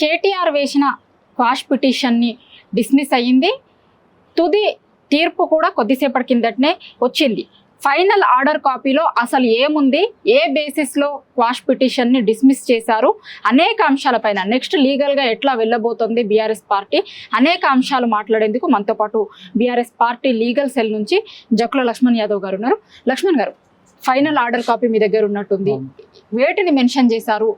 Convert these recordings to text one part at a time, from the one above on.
కేటీఆర్ వేసిన quash పిటిషన్ని dismiss అయ్యింది. తుది తీర్పు కూడా కొద్దిసేపటి కిందటనే వచ్చింది. ఫైనల్ ఆర్డర్ కాపీలో అసలు ఏముంది, ఏ బేసిస్లో క్వాష్ పిటిషన్ని డిస్మిస్ చేశారు, అనేక అంశాలపైన నెక్స్ట్ లీగల్గా ఎట్లా వెళ్ళబోతోంది బీఆర్ఎస్ పార్టీ, అనేక అంశాలు మాట్లాడేందుకు మనతో పాటు బీఆర్ఎస్ పార్టీ లీగల్ సెల్ నుంచి జక్కుల లక్ష్మణ్ యాదవ్ గారు ఉన్నారు. లక్ష్మణ్ గారు, ఫైనల్ ఆర్డర్ కాపీ మీ దగ్గర ఉన్నట్టుంది, వేటిని మెన్షన్ చేశారు,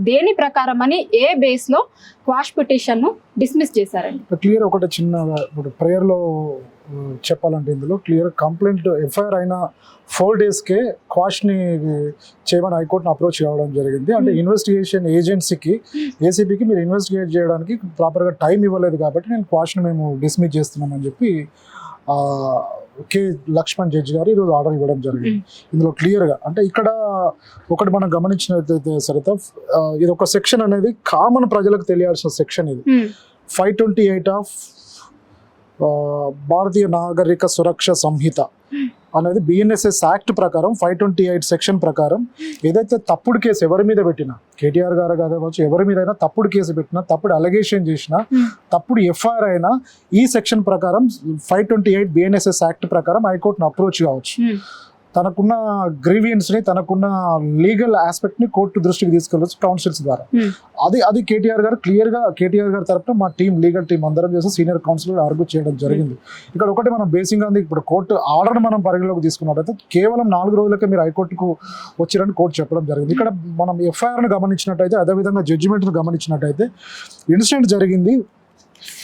దేని ప్రకారం అని ఏ బేస్లో క్వాష్ పిటిషన్ను డిస్మిస్ చేశారండి? క్లియర్ ఒకటి చిన్న ఇప్పుడు ప్రేయర్లో చెప్పాలంటే ఇందులో క్లియర్ కంప్లైంట్ ఎఫ్ఐఆర్ అయిన 4 daysకే క్వాష్ని చేయమని హైకోర్టును అప్రోచ్ కావడం జరిగింది. అంటే ఇన్వెస్టిగేషన్ ఏజెన్సీకి ఏసీబీకి మీరు ఇన్వెస్టిగేట్ చేయడానికి ప్రాపర్గా టైం ఇవ్వలేదు కాబట్టి నేను క్వాష్ని మేము డిస్మిస్ చేస్తున్నామని చెప్పి కే లక్ష్మణ్ జడ్జి గారు ఈరోజు ఆర్డర్ ఇవ్వడం జరిగింది. ఇందులో క్లియర్గా అంటే ఇక్కడ ఒకటి మనం గమనించినట్లయితే సరిత ఇది ఒక సెక్షన్ అనేది కామన్ ప్రజలకు తెలియాల్సిన సెక్షన్. ఇది 528 ఆఫ్ భారతీయ నాగరిక సురక్ష సంహిత అనేది బిఎన్ఎస్ఎస్ యాక్ట్ ప్రకారం 528 సెక్షన్ ప్రకారం ఏదైతే తప్పుడు కేసు ఎవరి మీద పెట్టినా, కేటీఆర్ గారు కావచ్చు ఎవరి మీద అయినా తప్పుడు కేసు పెట్టినా, తప్పుడు అలిగేషన్ చేసినా, తప్పుడు ఎఫ్ఐఆర్ అయినా ఈ సెక్షన్ ప్రకారం 528 బిఎన్ఎస్ఎస్ యాక్ట్ ప్రకారం హైకోర్టును అప్రోచ్ కావచ్చు. తనకున్న గ్రీవియన్స్ని, తనకున్న లీగల్ ఆస్పెక్ట్ని కోర్టు దృష్టికి తీసుకెళ్ళచ్చు కౌన్సిల్స్ ద్వారా. అది కేటీఆర్ గారు క్లియర్గా కేటీఆర్ గారి తరఫున మా టీం లీగల్ టీం అందరం చేసి సీనియర్ కౌన్సిలర్ ఆర్గ్యూ చేయడం జరిగింది. ఇక్కడ ఒకటి మనం బేసిక్గా ఇప్పుడు కోర్టు ఆర్డర్ మనం పరిగణలోకి తీసుకున్నట్టయితే కేవలం 4 రోజులకే మీరు హైకోర్టుకు వచ్చిరని కోర్టు చెప్పడం జరిగింది. ఇక్కడ మనం ఎఫ్ఐఆర్ను గమనించినట్టయితే, అదేవిధంగా జడ్జిమెంట్ను గమనించినట్టయితే ఇన్సిడెంట్ జరిగింది.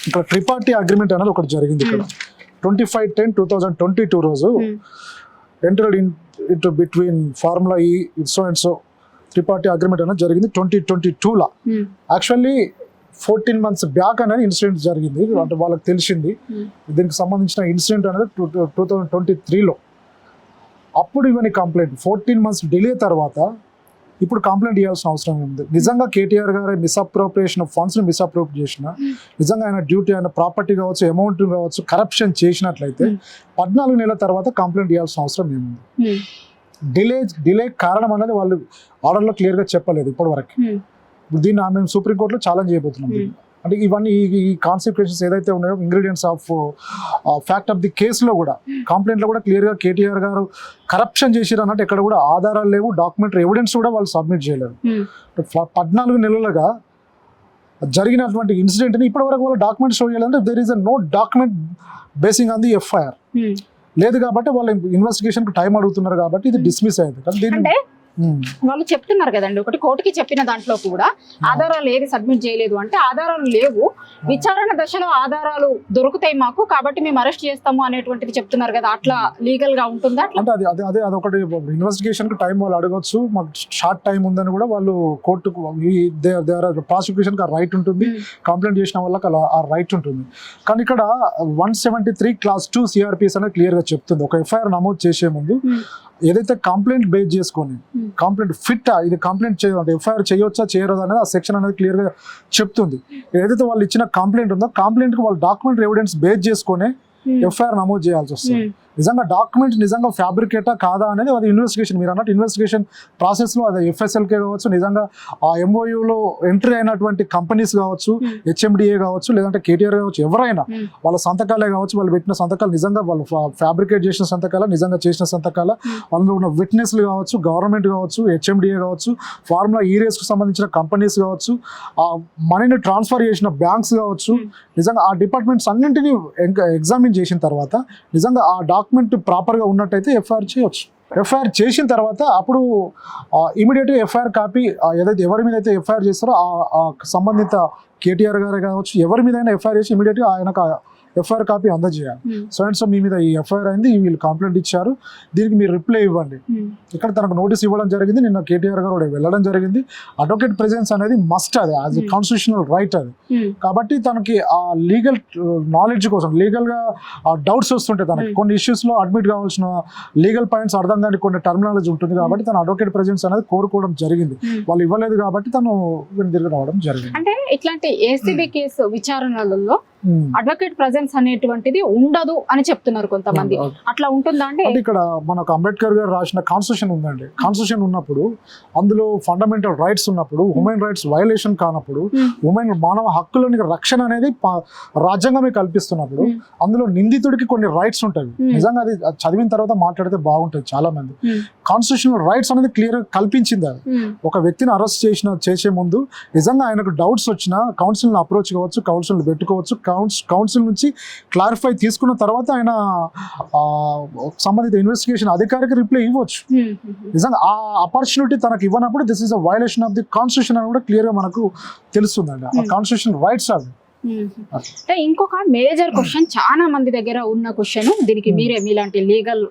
ఇక్కడ ట్రిపార్టీ అగ్రిమెంట్ అనేది ఒకటి జరిగింది. ఇక్కడ 25/10/2022 రోజు entered into between Formula E so and so tripartite agreement అనేది జరిగింది 2022లో. యాక్చువల్లీ 14 months బ్యాక్ అనేది ఇన్సిడెంట్ జరిగింది. అంటే వాళ్ళకి తెలిసింది దీనికి సంబంధించిన ఇన్సిడెంట్ అనేది 2023లో. అప్పుడు ఇవన్నీ కంప్లైంట్ 14 months డిలే తర్వాత ఇప్పుడు కంప్లైంట్ ఇవ్వాల్సిన అవసరం ఉంది. నిజంగా కేటీఆర్ గారు మిస్అప్రోప్రియేషన్ ఆఫ్ ఫండ్స్ని మిస్అప్రోప్రియేట్ చేసిన, నిజంగా ఆయన డ్యూటీ, ఆయన ప్రాపర్టీ కావచ్చు, అమౌంట్ కావచ్చు కరప్షన్ చేసినట్లయితే 14 నెలల తర్వాత కంప్లైంట్ ఇవ్వాల్సిన అవసరం ఏముంది? డిలే కారణం అనేది వాళ్ళు ఆర్డర్లో క్లియర్గా చెప్పలేదు ఇప్పటివరకు. దీన్ని మేము సుప్రీంకోర్టులో ఛాలెంజ్ చేయబోతున్నాం. అంటే ఇవన్నీ ఈ కాన్సిక్వెన్సెస్ ఏదైతే ఉన్నాయో, ingredients of fact of the కేసులో కూడా, కంప్లైంట్లో కూడా క్లియర్గా కేటీఆర్ గారు కరప్షన్ చేసిరు అన్నట్టు ఎక్కడ కూడా ఆధారాలు లేవు, డాక్యుమెంటరీ ఎవిడెన్స్ కూడా వాళ్ళు సబ్మిట్ చేయలేరు. 14 నెలలుగా జరిగినటువంటి ఇన్సిడెంట్ని ఇప్పటివరకు వాళ్ళు డాక్యుమెంట్ షో చేయాలంటే there is no document basing on the FIR లేదు కాబట్టి వాళ్ళు ఇన్వెస్టిగేషన్కి టైం అడుగుతున్నారు కాబట్టి ఇది డిస్మిస్ అయింది. కానీ దీన్ని వాళ్ళు చెప్తున్నారు కదండి, ఒకటి కోర్టుకి చెప్పిన దాంట్లో కూడా ఆధారాలు ఏది సబ్మిట్ చేయలేదు అంటే ఆధారాలు లేవు, విచారణ దశలో ఆధారాలు దొరుకుతాయి మాకు కాబట్టి మేము అరెస్ట్ చేస్తాము అనేటువంటిది చెప్తున్నారు కదా. అట్లా లీగల్ గా ఉంటుందా? అంటే అదొకటి ఇన్వెస్టిగేషన్ కి టైం వాళ్ళు అడగొచ్చు, మాకు షార్ట్ టైం ఉందని కూడా వాళ్ళు కోర్టుకు ప్రాసిక్యూషన్ కి ఆ రైట్ ఉంటుంది, కంప్లైంట్ చేసిన వాళ్ళకి ఆ రైట్ ఉంటుంది. కానీ ఇక్కడ 173 Clause 2 CRPS అనేది క్లియర్ గా చెప్తుంది, ఒక ఎఫ్ఐఆర్ నమోదు చేసే ముందు ఏదైతే కంప్లైంట్ బేస్ చేసుకొని కంప్లైంట్ ఫిట్ ఇది కంప్లైంట్ చేయాలంటే ఎఫ్ఐఆర్ చేయవచ్చా చేయరాదు అనేది ఆ సెక్షన్ అనేది క్లియర్గా చెప్తుంది. ఏదైతే వాళ్ళు ఇచ్చిన కంప్లైంట్ ఉందో కంప్లైంట్కి వాళ్ళు డాక్యుమెంట్ ఎవిడెన్స్ బేస్ చేసుకొని ఎఫ్ఐఆర్ నమోదు చేయాల్సి వస్తుంది. నిజంగా డాక్యుమెంట్ నిజంగా ఫ్యాబ్రికేటా కాదా అనేది అది ఇన్వెస్టిగేషన్, మీరు అన్నట్టు ఇన్వెస్టిగేషన్ ప్రాసెస్లో అది ఎఫ్ఎస్ఎల్కే కావచ్చు, నిజంగా ఆ ఎంఓయూలో ఎంట్రీ అయినటువంటి కంపెనీస్ కావచ్చు, హెచ్ఎండిఏ కావచ్చు, లేదంటే కేటీఆర్ కావచ్చు, ఎవరైనా వాళ్ళ సంతకాలే కావచ్చు, వాళ్ళు పెట్టిన సంతకాలు నిజంగా వాళ్ళు ఫ్యాబ్రికేట్ చేసిన సంతకాల, నిజంగా చేసిన సంతకాల, అందులో ఉన్న విట్నెస్లు కావచ్చు, గవర్నమెంట్ కావచ్చు, హెచ్ఎండిఏ కావచ్చు, ఫార్ములా ఈ రేస్కు సంబంధించిన కంపెనీస్ కావచ్చు, ఆ మనీని ట్రాన్స్ఫర్ చేసిన బ్యాంక్స్ కావచ్చు, నిజంగా ఆ డిపార్ట్మెంట్స్ అన్నింటినీ ఎగ్జామిన్ చేసిన తర్వాత నిజంగా ఆ డాక్యుమెంట్ ప్రాపర్గా ఉన్నట్టయితే ఎఫ్ఐఆర్ చేయవచ్చు. ఎఫ్ఐఆర్ చేసిన తర్వాత అప్పుడు ఇమీడియట్గా ఎఫ్ఐఆర్ కాపీ ఏదైతే ఎవరి మీద అయితే ఎఫ్ఐఆర్ చేస్తారో ఆ సంబంధిత కేటీఆర్ గారే కావచ్చు, ఎవరి మీద అయినా ఎఫ్ఐఆర్ చేసి ఇమీడియట్గా ఆయనకు ఎఫ్ఐఆర్ కాపీ అందజేయాలి. సో అండ్ సో మీ మీద ఈ ఎఫ్ఐఆర్ అయింది, వీళ్ళు కంప్లైంట్ ఇచ్చారు, దీనికి మీరు రిప్లై ఇవ్వండి. ఇక్కడ తనకు నోటీస్ ఇవ్వడం జరిగింది, నిన్న కేటీఆర్ గారు కూడా వెళ్ళడం జరిగింది. అడ్వకేట్ ప్రెజెన్స్ అనేది మస్ట్, అది యాజ్ ఎ కాన్స్టిట్యూషనల్ రైట్ అది. కాబట్టి తనకి ఆ లీగల్ నాలెడ్జ్ కోసం, లీగల్గా డౌట్స్ వస్తుంటాయి తనకి, కొన్ని ఇష్యూస్లో అడ్మిట్ కావాల్సిన లీగల్ పాయింట్స్ అర్థం కాని కొన్ని టర్మినాలజీ ఉంటుంది కాబట్టి తన అడ్వకేట్ ప్రెజెన్స్ అనేది కోరుకోవడం జరిగింది. వాళ్ళు ఇవ్వలేదు కాబట్టి తను తిరిగి రావడం జరిగింది. అంటే ఇట్లాంటి ఏసీబీ కేసు విచారణలలో అడ్వకేట్ ప్రజెన్స్ అనేటువంటిది ఉండదు అని చెప్తున్నారు కొంతమంది. అట్లా ఉంటుందా అంటే? అంటే ఇక్కడ మనకు అంబేద్కర్ గారు రాసిన కాన్స్టిట్యూషన్ ఉందండి. కాన్స్టిట్యూషన్ ఉన్నప్పుడు అందులో ఫండమెంటల్ రైట్స్ ఉన్నప్పుడు, హ్యూమన్ రైట్స్ వయలేషన్ కానప్పుడు, హ్యూమన్ మానవ హక్కులని రక్షణ అనేది రాజ్యాంగమే కల్పిస్తున్నప్పుడు అందులో నిందితుడికి కొన్ని రైట్స్ ఉంటాయి. నిజంగా అది చదివిన తర్వాత మాట్లాడితే బాగుంటుంది. చాలా మంది కాన్స్టిట్యూషన్ రైట్స్ అనేది క్లియర్ గా కల్పించింది. అది ఒక వ్యక్తిని అరెస్ట్ చేసే ముందు నిజంగా ఆయనకు డౌట్స్ వచ్చినా కౌన్సిల్ని అప్రోచ్ కావచ్చు, కౌన్సిల్ పెట్టుకోవచ్చు. కౌన్సిల్ నుంచి క్లారిఫై తీసుకున్న తర్వాత ఆయన సంబంధిత ఇన్వెస్టిగేషన్ అధికారికి రిప్లై ఇవ్వచ్చు. నిజంగా ఆ ఆపర్చునిటీ తనకు ఇవ్వనప్పుడు this is a violation of the constitution అని కూడా క్లియర్ గా మనకు తెలుస్తుందండి. ఆ కాన్స్టిట్యూషన్ రైట్స్ అవి. అంటే ఇంకొక మేజర్ క్వశ్చన్, చాలా మంది దగ్గర ఉన్న క్వశ్చన్, దీనికి మీరే మీలాంటి లీగల్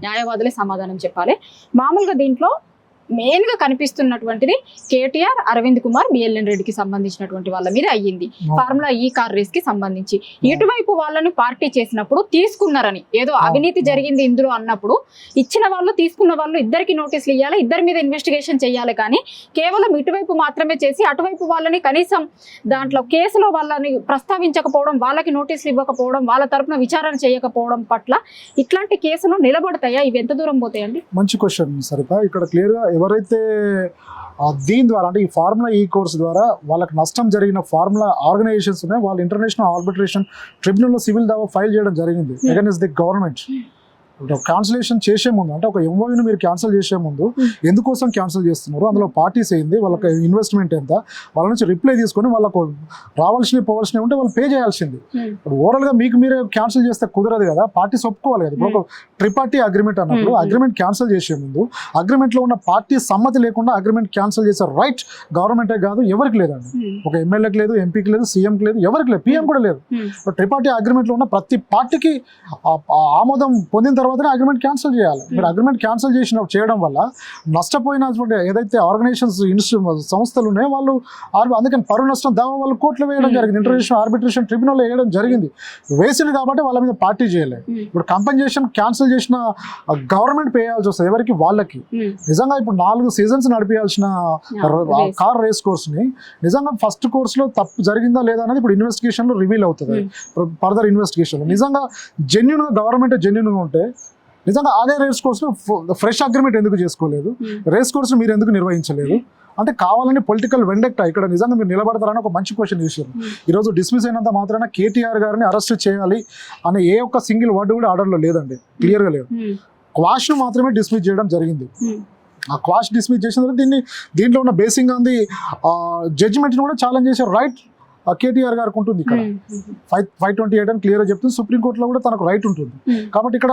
న్యాయవాదులే సమాధానం చెప్పాలి. మామూలుగా దీంట్లో మెయిన్ గా కనిపిస్తున్నటువంటిది కేటీఆర్, అరవింద్ కుమార్, బిఎల్ఎన్ రెడ్డికి సంబంధించినటువంటి వాళ్ళ మీద అయ్యింది. ఫార్ములా ఈ కార్ రేస్ కి సంబంధించి ఇటువైపు వాళ్ళని పార్టీ చేసినప్పుడు తీసుకున్నారని, ఏదో అవినీతి జరిగింది ఇందులో అన్నప్పుడు ఇచ్చిన వాళ్ళు తీసుకున్న వాళ్ళు ఇద్దరికి నోటీసులు ఇవ్వాలి, ఇద్దరి మీద ఇన్వెస్టిగేషన్ చేయాలి. కానీ కేవలం ఇటువైపు మాత్రమే చేసి అటువైపు వాళ్ళని కనీసం దాంట్లో కేసులో వాళ్ళని ప్రస్తావించకపోవడం, వాళ్ళకి నోటీసులు ఇవ్వకపోవడం, వాళ్ళ తరపున విచారణ చేయకపోవడం పట్ల ఇట్లాంటి కేసులు నిలబడతాయా? ఇవి ఎంత దూరం పోతాయండి? మంచి క్వశ్చన్ సరిత. ఇక్కడ క్లియర్ గా ఎవరైతే దీని ద్వారా అంటే ఈ ఫార్ములా ఈ కోర్స్ ద్వారా వాళ్ళకి నష్టం జరిగిన ఫార్ములా ఆర్గనైజేషన్స్ ఉన్నాయి, వాళ్ళు ఇంటర్నేషనల్ ఆర్బిట్రేషన్ ట్రిబ్యునల్లో సివిల్ దావా ఫైల్ చేయడం జరిగింది అగైన్స్ ది గవర్నమెంట్. క్యాన్సిలేషన్ చేసే ముందు అంటే ఒక ఎంఓయూని మీరు క్యాన్సిల్ చేసే ముందు ఎందుకోసం క్యాన్సిల్ చేస్తున్నారు, అందులో పార్టీస్ ఏంది, వాళ్ళకి ఇన్వెస్ట్మెంట్ ఎంత, వాళ్ళ నుంచి రిప్లై తీసుకొని వాళ్ళకు రావాల్సినవి పోవాల్సినవి ఉంటే వాళ్ళు పే చేయాల్సింది. ఇప్పుడు ఓవరాల్గా మీకు మీరే క్యాన్సిల్ చేస్తే కుదరదు కదా, పార్టీస్ ఒప్పుకోవాలి కదా. ఇప్పుడు ఒక ట్రిపార్టీ అగ్రిమెంట్ అన్నప్పుడు అగ్రిమెంట్ క్యాన్సిల్ చేసే ముందు అగ్రిమెంట్లో ఉన్న పార్టీ సమ్మతి లేకుండా అగ్రిమెంట్ క్యాన్సిల్ చేసే రైట్ గవర్నమెంటే కాదు ఎవరికి లేదండి. ఒక ఎమ్మెల్యేకి లేదు, ఎంపీకి లేదు, సీఎంకి లేదు, ఎవరికి లేదు, పీఎం కూడా లేదు. ట్రిపార్టీ అగ్రిమెంట్లో ఉన్న ప్రతి పార్టీకి ఆమోదం పొందిన తర్వాత అగ్రిమెంట్ క్యాన్సిల్ చేయాలి. మీరు అగ్రిమెంట్ క్యాన్సిల్ చేయడం వల్ల నష్టపోయినటువంటి ఏదైతే ఆర్గనైజేషన్స్ సంస్థలు ఉన్నాయో వాళ్ళు అందుకని పరువు నష్టం దావా వాళ్ళు కోర్టులో వేయడం జరిగింది, ఇంటర్నేషనల్ ఆర్బిట్రేషన్ ట్రిబ్యునల్ వేయడం జరిగింది. వేసింది కాబట్టి వాళ్ళ మీద పార్టీ చేయలేదు. ఇప్పుడు కంపెన్సేషన్ క్యాన్సిల్ చేసిన గవర్నమెంట్ పే చేయాల్సి వస్తుంది ఎవరికి, వాళ్ళకి. నిజంగా ఇప్పుడు 4 సీజన్స్ నడిపించాల్సిన కార్ రేస్ కోర్స్ని నిజంగా ఫస్ట్ కోర్సులో తప్పు జరిగిందా లేదా అనేది ఇప్పుడు ఇన్వెస్టిగేషన్లో రివీల్ అవుతుంది. ఫర్దర్ ఇన్వెస్టిగేషన్ నిజంగా జెన్యున్గా గవర్నమెంట్ జెన్యున్గా ఉంటే నిజంగా అదే రేస్ కోర్స్ ఫ్రెష్ అగ్రిమెంట్ ఎందుకు చేసుకోలేదు, రేస్ కోర్స్ మీరు ఎందుకు నిర్వహించలేదు అంటే కావాలని పొలిటికల్ వెండెక్టా ఇక్కడ నిజంగా మీరు నిలబడతారని ఒక మంచి క్వశ్చన్ చేశారు. ఈరోజు డిస్మిస్ అయినంత మాత్రాన కేటీఆర్ గారిని అరెస్ట్ చేయాలి అనే ఏ ఒక్క సింగిల్ వర్డ్ కూడా ఆర్డర్లో లేదండి, క్లియర్గా లేదు. క్వాష్ను మాత్రమే డిస్మిస్ చేయడం జరిగింది. ఆ క్వాష్ డిస్మిస్ చేసిన తర్వాత దీంట్లో ఉన్న బేసింగ్ ఆన్ ది జడ్జిమెంట్ని కూడా ఛాలెంజ్ చేసే రైట్ కేటీఆర్ గారికి ఉంటుంది. ఇక్కడ 528 అని క్లియర్గా చెప్తుంది. సుప్రీంకోర్టులో కూడా తనకు రైట్ ఉంటుంది. కాబట్టి ఇక్కడ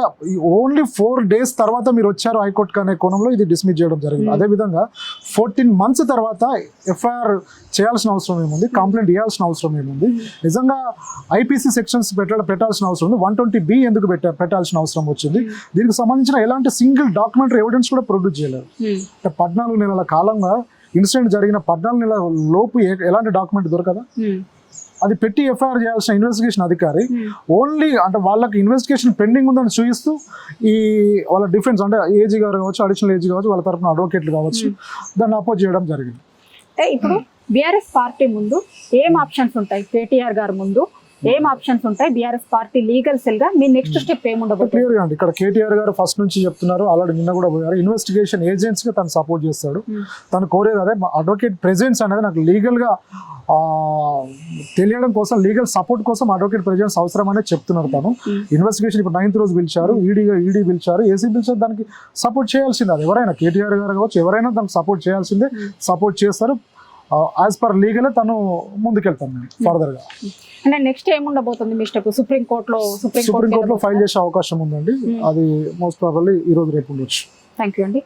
ఓన్లీ 4 days తర్వాత మీరు వచ్చారు హైకోర్టుకి అనే కోణంలో ఇది డిస్మిస్ చేయడం జరిగింది. అదేవిధంగా 14 months తర్వాత ఎఫ్ఐఆర్ చేయాల్సిన అవసరం ఏముంది, కంప్లైంట్ ఇవ్వాల్సిన అవసరం ఏముంది, నిజంగా ఐపీసీ సెక్షన్స్ పెట్టాల్సిన అవసరం ఉంది, 120B ఎందుకు పెట్టాల్సిన అవసరం వచ్చింది, దీనికి సంబంధించిన ఎలాంటి సింగిల్ డాక్యుమెంటరీ ఎవిడెన్స్ కూడా ప్రొడ్యూస్ చేయలేదు. 14 నెలల కాలంగా ఇన్సిడెంట్ జరిగిన 14 నెలల లోపు ఎలాంటి డాక్యుమెంట్ దొరకదా, అది పెట్టి ఎఫ్ఐఆర్ చేయాల్సిన ఇన్వెస్టిగేషన్ అధికారి ఓన్లీ అంటే వాళ్ళకి ఇన్వెస్టిగేషన్ పెండింగ్ ఉందని చూపిస్తూ ఈ వాళ్ళ డిఫెన్స్ అంటే ఏజీ గారు కావచ్చు, అడిషనల్ ఏజీ కావచ్చు, వాళ్ళ తరఫున అడ్వకేట్లు కావచ్చు దాన్ని అపోజ్ చేయడం జరిగింది. ఇప్పుడు బీఆర్ఎస్ పార్టీ ముందు ఏం ఆప్షన్స్ ఉంటాయి, కేటీఆర్ గారు ముందు ఏం ఆప్షన్స్ ఉంటాయి, బీఆర్ఎస్ పార్టీ లీగల్ సెల్ గా మీ నెక్స్ట్ స్టెప్ ఏముండబోతుంది? క్లియర్ గా అండి ఇక్కడ కేటీఆర్ గారు ఫస్ట్ నుంచి చెప్తున్నారు, ఆల్రెడీ నిన్న కూడా పోయారు, ఇన్వెస్టిగేషన్ ఏజెంట్స్ గా తను సపోర్ట్ చేస్తాడు. తను కోరేది అదే అడ్వకేట్ ప్రెజెన్స్ అనేది నాకు లీగల్ గా తెలియడం కోసం, లీగల్ సపోర్ట్ కోసం అడ్వకేట్ ప్రెజెన్స్ అవసరం అనేది చెప్తున్నారు. తను ఇన్వెస్టిగేషన్ ఇప్పుడు 9th రోజు పిలిచారు, ఈడీ పిలిచారు, ఏసీ పిలిచారు, దానికి సపోర్ట్ చేయాల్సిందే. అది ఎవరైనా కేటీఆర్ గారు కావచ్చు ఎవరైనా దానికి సపోర్ట్ చేయాల్సిందే, సపోర్ట్ చేస్తారు. యాజ్ పర్ లీగల్ తను ముందుకెళ్తాను ఫర్దర్ గా. అంటే నెక్స్ట్ ఏముండబోతుంది మీ స్టెప్? సుప్రీంకోర్టులో ఫైల్ చేసే అవకాశం ఉందండి. అది మోస్ట్ ప్రాబబ్లీ ఈ రోజు రేపు ఉండొచ్చు. థ్యాంక్ యూ అండి.